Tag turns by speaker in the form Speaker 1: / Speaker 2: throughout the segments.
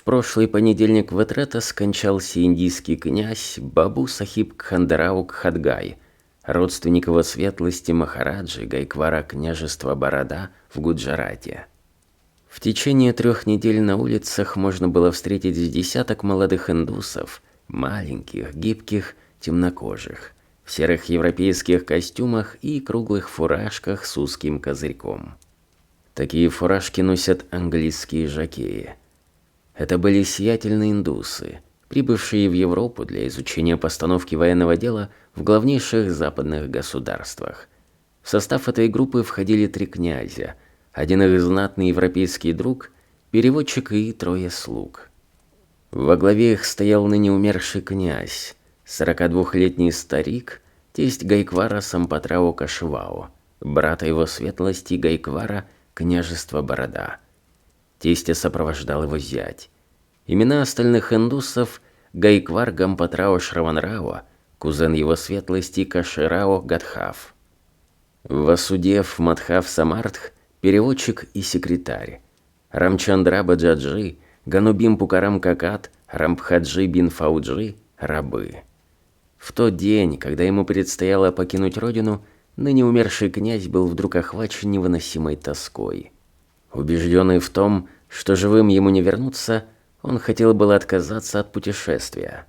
Speaker 1: прошлый понедельник в Этрета скончался индийский князь Бабу Сахиб Кхандарау Кхадгай, родственник его светлости Махараджи Гайквара княжества Борода в Гуджарате. В течение 3 недель на улицах можно было встретить с десяток молодых индусов, маленьких, гибких, темнокожих, в серых европейских костюмах и круглых фуражках с узким козырьком. Такие фуражки носят английские жокеи. Это были сиятельные индусы, прибывшие в Европу для изучения постановки военного дела в главнейших западных государствах. В состав этой группы входили 3 князя, один их знатный европейский друг, переводчик и 3 слуг. Во главе их стоял ныне умерший князь, 42-летний старик, тесть Гайквара Сампатрау Кашивау, брата его светлости Гайквара княжества Борода. Тестя сопровождал его зять. Имена остальных индусов – Гайквар Гампатрау Шраванрау, кузен его светлости Каширау Гадхав. Васудев Мадхав Самартх – переводчик и секретарь. Рамчандра Баджаджи, Ганубим Пукарам Какат, Рамбхаджи Бин Фауджи – рабы. В тот день, когда ему предстояло покинуть родину, ныне умерший князь был вдруг охвачен невыносимой тоской. Убежденный в том, что живым ему не вернуться, он хотел было отказаться от путешествия.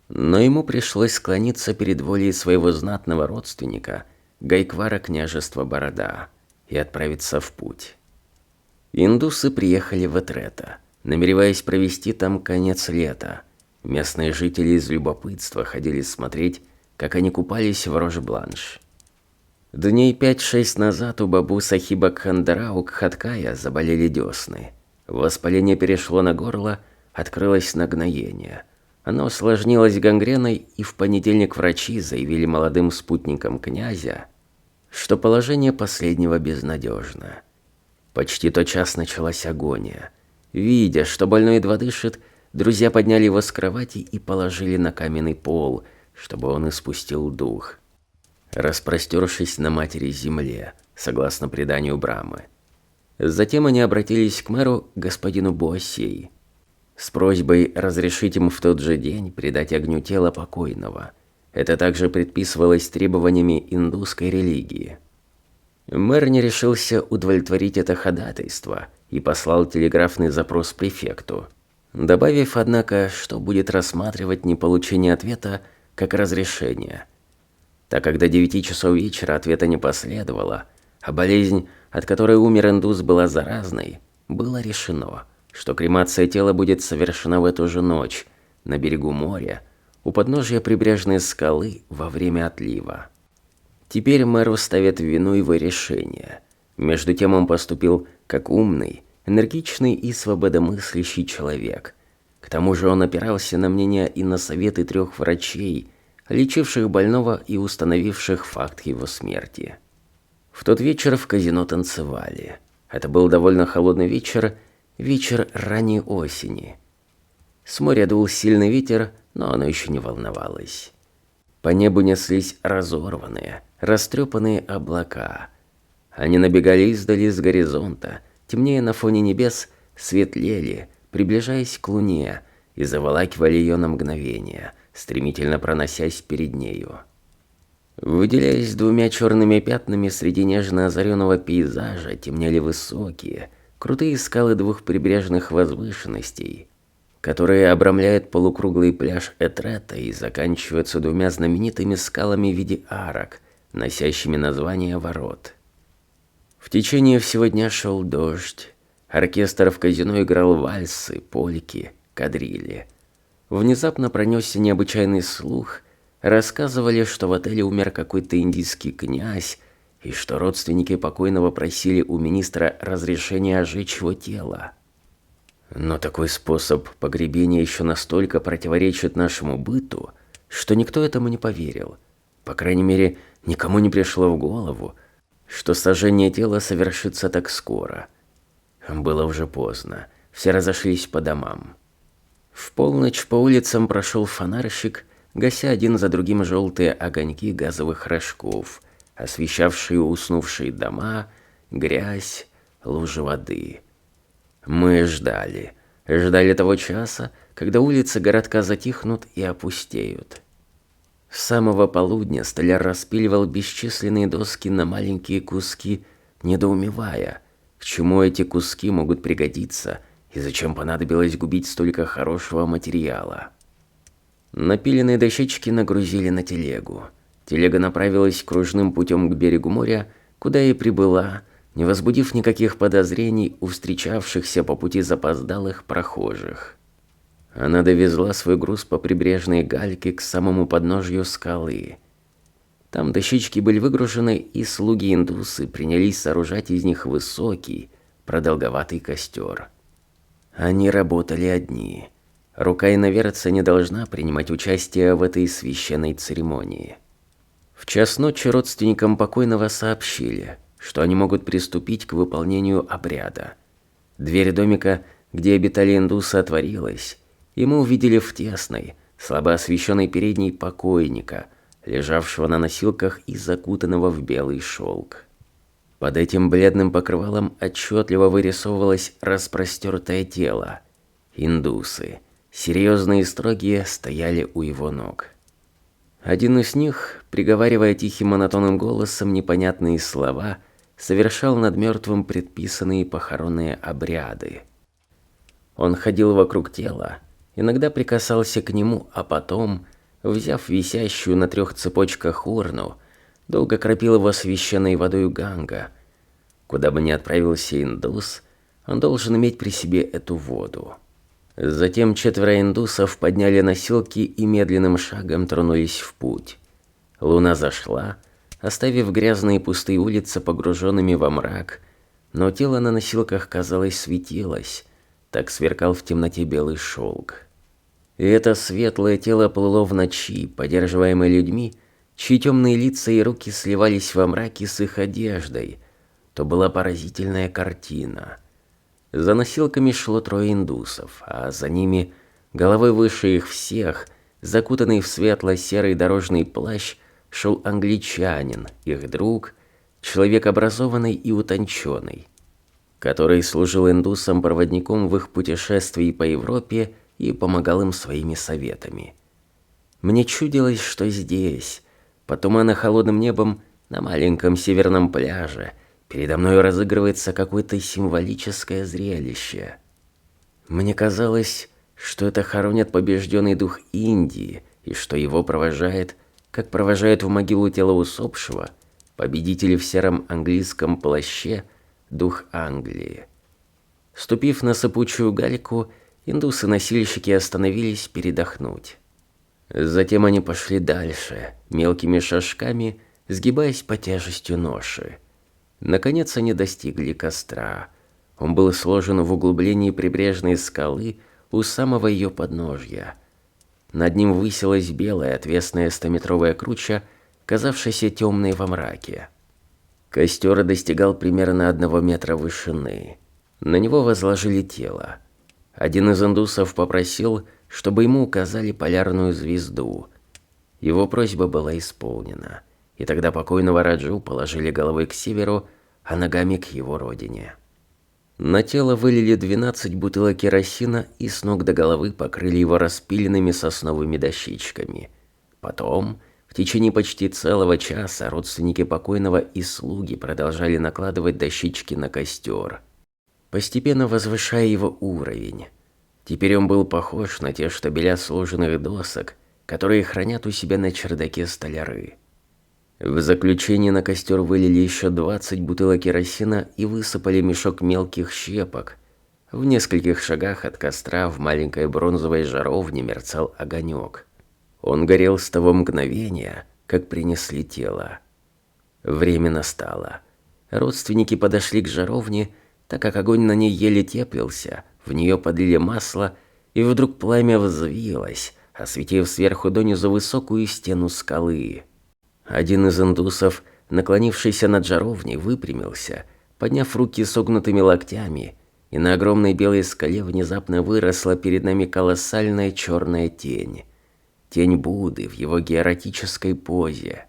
Speaker 1: Но ему пришлось склониться перед волей своего знатного родственника, Гайквара княжества Борода, и отправиться в путь. Индусы приехали в Этрета, намереваясь провести там конец лета. Местные жители из любопытства ходили смотреть, как они купались в Рош-Бланш. Дней 5-6 назад у Бабу Сахиба Кхандарау Кхадкая заболели десны. Воспаление перешло на горло, открылось нагноение. Оно осложнилось гангреной, и в понедельник врачи заявили молодым спутникам князя, что положение последнего безнадежно. Почти тотчас началась агония. Видя, что больной едва дышит, друзья подняли его с кровати и положили на каменный пол, чтобы он испустил дух, распростершись на матери земле, согласно преданию Брамы. Затем они обратились к мэру, господину Буассей, с просьбой разрешить им в тот же день предать огню тело покойного. Это также предписывалось требованиями индусской религии. Мэр не решился удовлетворить это ходатайство и послал телеграфный запрос префекту, добавив, однако, что будет рассматривать неполучение ответа как разрешение. Так как до 9 часов вечера ответа не последовало, а болезнь, от которой умер индус, была заразной, было решено, что кремация тела будет совершена в эту же ночь на берегу моря, у подножия прибрежной скалы во время отлива. Теперь мэру ставят в вину его решение. Между тем он поступил как умный, энергичный и свободомыслящий человек. К тому же он опирался на мнения и на советы 3 врачей, лечивших больного и установивших факт его смерти. В тот вечер в казино танцевали. Это был довольно холодный вечер, вечер ранней осени. С моря дул сильный ветер, но оно еще не волновалось. По небу неслись разорванные, растрепанные облака. Они набегали издали с горизонта, темнее на фоне небес, светлели, приближаясь к луне, и заволакивали ее на мгновение, стремительно проносясь перед нею. Выделяясь 2 черными пятнами среди нежно озаренного пейзажа, темнели высокие, крутые скалы 2 прибрежных возвышенностей, которые обрамляют полукруглый пляж Этрета и заканчиваются 2 знаменитыми скалами в виде арок, носящими название ворот. В течение всего дня шел дождь. Оркестр в казино играл вальсы, польки, кадрили. Внезапно пронесся необычайный слух. Рассказывали, что в отеле умер какой-то индийский князь, и что родственники покойного просили у министра разрешения ожечь его тело. Но такой способ погребения еще настолько противоречит нашему быту, что никто этому не поверил. По крайней мере, никому не пришло в голову, что сожжение тела совершится так скоро. Было уже поздно, все разошлись по домам. В полночь по улицам прошел фонарщик, гася один за другим желтые огоньки газовых рожков, освещавшие уснувшие дома, грязь, лужи воды. Мы ждали. ждали того часа, когда улицы городка затихнут и опустеют. С самого полудня столяр распиливал бесчисленные доски на маленькие куски, недоумевая, к чему эти куски могут пригодиться и зачем понадобилось губить столько хорошего материала. Напиленные дощечки нагрузили на телегу. Телега направилась кружным путем к берегу моря, куда и прибыла, не возбудив никаких подозрений у встречавшихся по пути запоздалых прохожих. Она довезла свой груз по прибрежной гальке к самому подножью скалы. Там дощечки были выгружены, и слуги-индусы принялись сооружать из них высокий, продолговатый костер. Они работали одни. Рука иноверца не должна принимать участие в этой священной церемонии. В час ночи родственникам покойного сообщили, что они могут приступить к выполнению обряда. Дверь домика, где обитали индусы, отворилась, и мы увидели в тесной, слабо освещенной передней покойника, лежавшего на носилках и закутанного в белый шелк. Под этим бледным покрывалом отчетливо вырисовывалось распростертое тело. Индусы, серьезные и строгие, стояли у его ног. Один из них, приговаривая тихим монотонным голосом непонятные слова, совершал над мертвым предписанные похоронные обряды. Он ходил вокруг тела, иногда прикасался к нему, а потом, взяв висящую на 3 цепочках урну, долго кропил его священной водой Ганга. Куда бы ни отправился индус, он должен иметь при себе эту воду. Затем 4 индусов подняли носилки и медленным шагом тронулись в путь. Луна зашла, оставив грязные пустые улицы погруженными во мрак, но тело на носилках, казалось, светилось, так сверкал в темноте белый шелк. И это светлое тело плыло в ночи, поддерживаемое людьми, чьи темные лица и руки сливались во мраке с их одеждой. То была поразительная картина. За носилками шло 3 индусов, а за ними, головой выше их всех, закутанный в светло-серый дорожный плащ, шел англичанин, их друг, человек образованный и утонченный, который служил индусам проводником в их путешествии по Европе и помогал им своими советами. Мне чудилось, что здесь, под туманно-холодным небом, на маленьком северном пляже, передо мной разыгрывается какое-то символическое зрелище. Мне казалось, что это хоронят побежденный дух Индии, и что его провожает, как провожают в могилу тело усопшего, победители в сером английском плаще, дух Англии. Ступив на сыпучую гальку, индусы-носильщики остановились передохнуть. Затем они пошли дальше, мелкими шажками, сгибаясь под тяжестью ноши. Наконец они достигли костра. Он был сложен в углублении прибрежной скалы у самого ее подножья. Над ним высилась белая отвесная 100-метровая круча, казавшаяся темной во мраке. Костер достигал примерно 1 метра вышины. На него возложили тело. Один из индусов попросил, чтобы ему указали полярную звезду. Его просьба была исполнена, и тогда покойного Раджу положили головой к северу, а ногами к его родине. На тело вылили 12 бутылок керосина и с ног до головы покрыли его распиленными сосновыми дощечками. Потом, в течение почти целого часа, родственники покойного и слуги продолжали накладывать дощечки на костер, постепенно возвышая его уровень. Теперь он был похож на те штабеля сложенных досок, которые хранят у себя на чердаке столяры. В заключение на костер вылили еще 20 бутылок керосина и высыпали мешок мелких щепок. В нескольких шагах от костра в маленькой бронзовой жаровне мерцал огонек. Он горел с того мгновения, как принесли тело. Время настало. Родственники подошли к жаровне, так как огонь на ней еле теплился, в нее подлили масло, и вдруг пламя взвилось, осветив сверху донизу высокую стену скалы. Один из индусов, наклонившийся над жаровней, выпрямился, подняв руки согнутыми локтями, и на огромной белой скале внезапно выросла перед нами колоссальная черная тень. Тень Будды в его героической позе.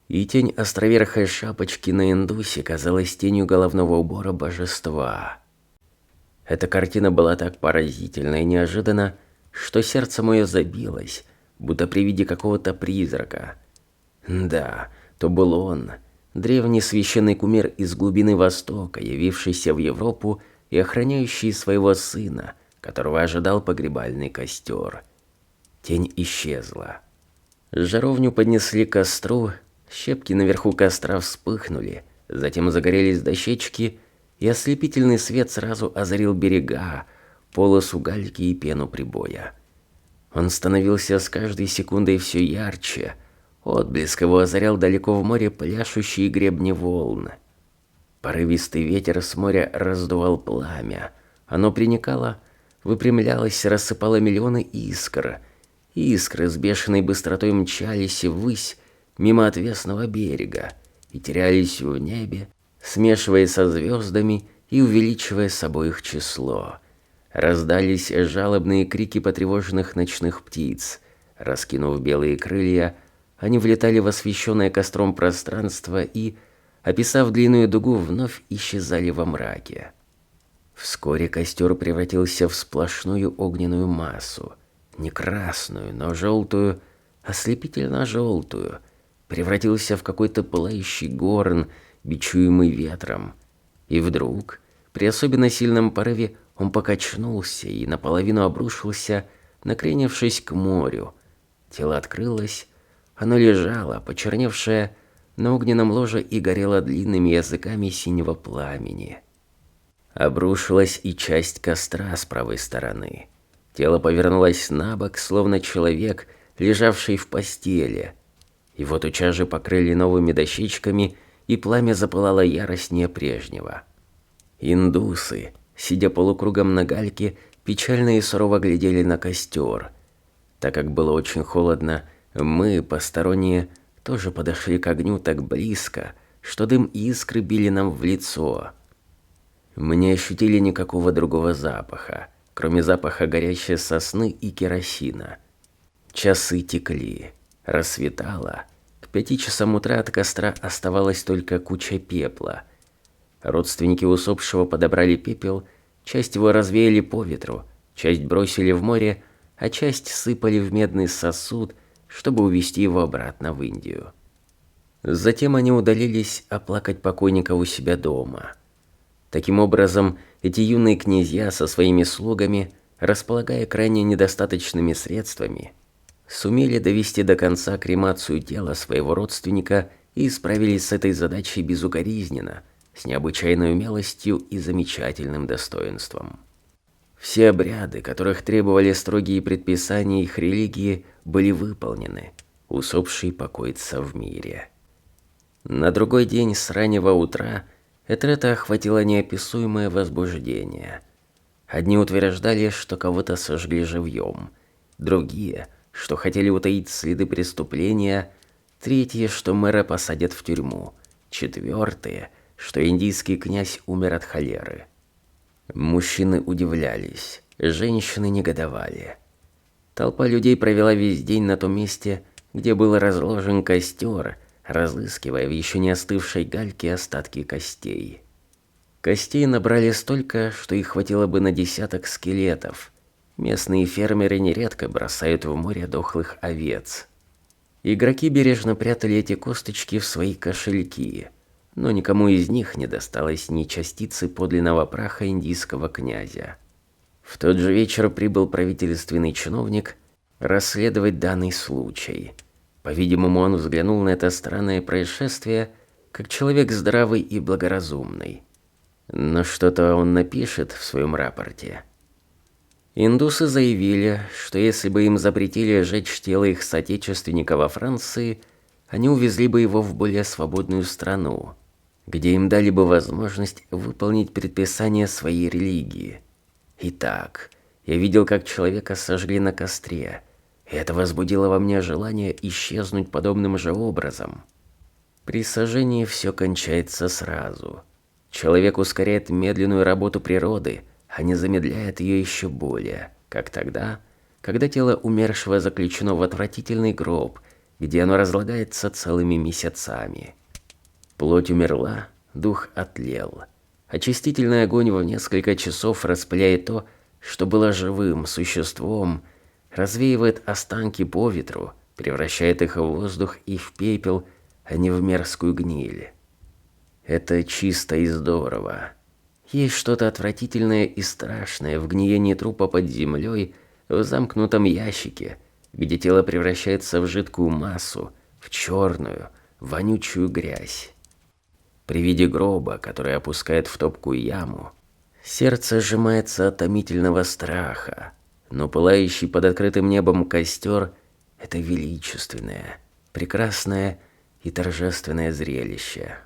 Speaker 1: И тень островерхой шапочки на индусе казалась тенью головного убора божества. Эта картина была так поразительна и неожиданна, что сердце мое забилось, будто при виде какого-то призрака. Да, то был он, древний священный кумир из глубины Востока, явившийся в Европу и охраняющий своего сына, которого ожидал погребальный костер. Тень исчезла. Жаровню поднесли к костру, щепки наверху костра вспыхнули, затем загорелись дощечки, и ослепительный свет сразу озарил берега, полосу гальки и пену прибоя. Он становился с каждой секундой все ярче, отблеск его озарял далеко в море пляшущие гребни волн. Порывистый ветер с моря раздувал пламя, оно проникало, выпрямлялось, рассыпало миллионы искр. Искры с бешеной быстротой мчались ввысь мимо отвесного берега и терялись в небе, смешиваясь со звездами и увеличивая собой их число. Раздались жалобные крики потревоженных ночных птиц. Раскинув белые крылья, они влетали в освещенное костром пространство и, описав длинную дугу, вновь исчезали во мраке. Вскоре костер превратился в сплошную огненную массу, не красную, но желтую, ослепительно желтую, превратился в какой-то пылающий горн, бичуемый ветром. И вдруг, при особенно сильном порыве, он покачнулся и наполовину обрушился, накренившись к морю. Тело открылось, оно лежало, почерневшее, на огненном ложе и горело длинными языками синего пламени. Обрушилась и часть костра с правой стороны. Тело повернулось на бок, словно человек, лежавший в постели. Его тотчас же покрыли новыми дощечками, и пламя запылало яростнее прежнего. Индусы, сидя полукругом на гальке, печально и сурово глядели на костер. Так как было очень холодно, мы, посторонние, тоже подошли к огню так близко, что дым и искры били нам в лицо. Мы не ощутили никакого другого запаха, кроме запаха горящей сосны и керосина. Часы текли, рассветало. К 5 часам утра от костра оставалась только куча пепла. Родственники усопшего подобрали пепел, часть его развеяли по ветру, часть бросили в море, а часть сыпали в медный сосуд, чтобы увезти его обратно в Индию. Затем они удалились оплакать покойника у себя дома. Таким образом, эти юные князья со своими слугами, располагая крайне недостаточными средствами, сумели довести до конца кремацию тела своего родственника и справились с этой задачей безукоризненно, с необычайной умелостью и замечательным достоинством. Все обряды, которых требовали строгие предписания их религии, были выполнены. Усопший покоится в мире. На другой день с раннего утра Этрета охватило неописуемое возбуждение. Одни утверждали, что кого-то сожгли живьем, другие, что хотели утаить следы преступления, третьи, что мэра посадят в тюрьму, четвертые, что индийский князь умер от холеры. Мужчины удивлялись, женщины негодовали. Толпа людей провела весь день на том месте, где был разложен костер, разыскивая в еще не остывшей гальке остатки костей. Костей набрали столько, что их хватило бы на десяток скелетов. Местные фермеры нередко бросают в море дохлых овец. Игроки бережно прятали эти косточки в свои кошельки, но никому из них не досталось ни частицы подлинного праха индийского князя. В тот же вечер прибыл правительственный чиновник расследовать данный случай. По-видимому, он взглянул на это странное происшествие как человек здравый и благоразумный. Но что-то он напишет в своем рапорте. Индусы заявили, что если бы им запретили сжечь тело их соотечественника во Франции, они увезли бы его в более свободную страну, где им дали бы возможность выполнить предписания своей религии. Итак, я видел, как человека сожгли на костре, и это возбудило во мне желание исчезнуть подобным же образом. При сожжении все кончается сразу. Человек ускоряет медленную работу природы, а не замедляет ее еще более, как тогда, когда тело умершего заключено в отвратительный гроб, где оно разлагается целыми месяцами. Плоть умерла, дух отлел, Очистительный огонь в несколько часов распыляет то, что было живым существом, развеивает останки по ветру, превращает их в воздух и в пепел, а не в мерзкую гниль. Это чисто и здорово. Есть что-то отвратительное и страшное в гниении трупа под землей в замкнутом ящике, где тело превращается в жидкую массу, в черную, вонючую грязь. При виде гроба, который опускает в топкую яму, сердце сжимается от томительного страха, но пылающий под открытым небом костер – это величественное, прекрасное и торжественное зрелище.